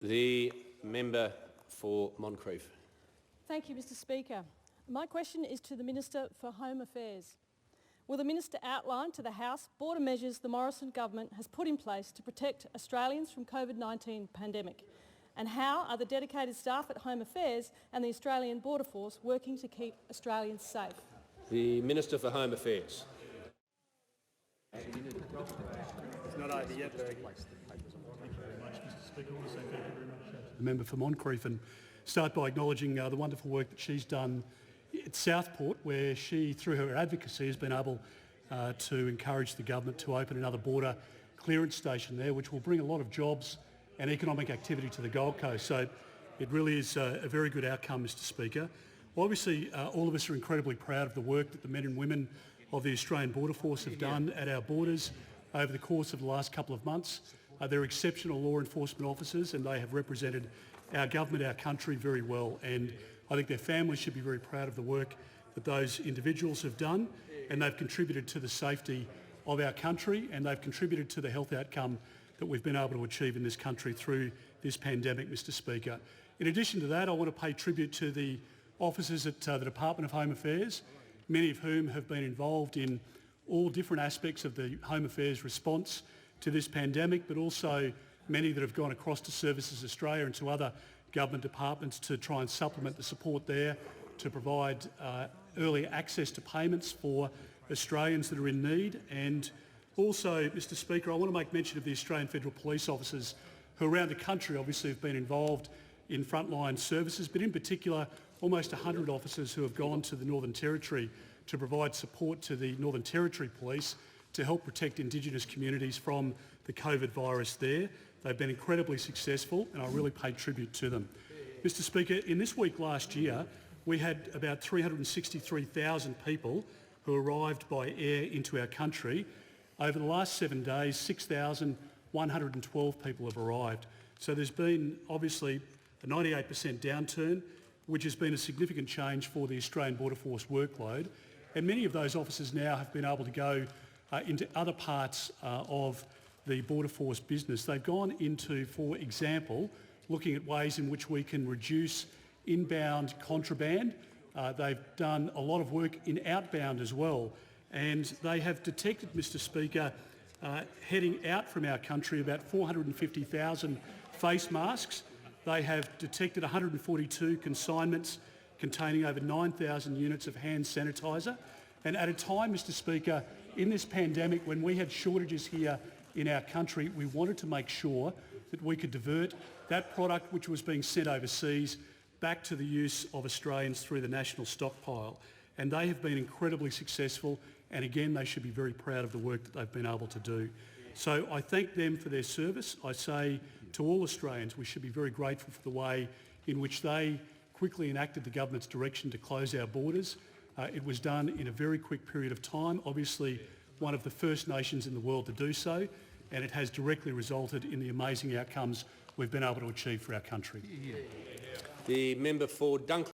The member for Moncrieff. Thank you, Mr Speaker. My question is to the Minister for Home Affairs. Will the Minister outline to the House border measures the Morrison government has put in place to protect Australians from COVID-19 pandemic? And how are the dedicated staff at Home Affairs and the Australian Border Force working to keep Australians safe? The Minister for Home Affairs. It's not over yet, Bergie. Thank you very much, Mr Speaker. I want to say thank you very much to the member for Moncrieff and start by acknowledging the wonderful work that she's done at Southport, where she, through her advocacy, has been able to encourage the government to open another border clearance station there, which will bring a lot of jobs and economic activity to the Gold Coast. So it really is a very good outcome, Mr Speaker. Obviously, all of us are incredibly proud of the work that the men and women of the Australian Border Force have done at our borders over the course of the last couple of months. They're exceptional law enforcement officers and they have represented our government, our country very well, and I think their families should be very proud of the work that those individuals have done, and they've contributed to the safety of our country and they've contributed to the health outcome that we've been able to achieve in this country through this pandemic, Mr Speaker. In addition to that, I want to pay tribute to the officers at the Department of Home Affairs, many of whom have been involved in all different aspects of the Home Affairs response to this pandemic, but also many that have gone across to Services Australia and to other government departments to try and supplement the support there to provide early access to payments for Australians that are in need. And also, Mr Speaker, I want to make mention of the Australian Federal Police officers who around the country obviously have been involved in frontline services, but in particular almost 100 officers who have gone to the Northern Territory to provide support to the Northern Territory Police to help protect Indigenous communities from the COVID virus there. They've been incredibly successful and I really pay tribute to them. Mr Speaker, in this week last year, we had about 363,000 people who arrived by air into our country. Over the last 7 days, 6,112 people have arrived. So there's been obviously a 98% downturn, which has been a significant change for the Australian Border Force workload. And many of those officers now have been able to go into other parts of the Border Force business. They've gone into, for example, looking at ways in which we can reduce inbound contraband. They've done a lot of work in outbound as well. And they have detected, Mr Speaker, heading out from our country about 450,000 face masks. They have detected 142 consignments containing over 9,000 units of hand sanitiser. And at a time, Mr Speaker, in this pandemic, when we had shortages here in our country, we wanted to make sure that we could divert that product which was being sent overseas back to the use of Australians through the national stockpile. And they have been incredibly successful, and again, they should be very proud of the work that they've been able to do. So I thank them for their service. I say to all Australians, we should be very grateful for the way in which they quickly enacted the government's direction to close our borders. It was done in a very quick period of time, obviously one of the first nations in the world to do so, and it has directly resulted in the amazing outcomes we've been able to achieve for our country. The member for Dutton.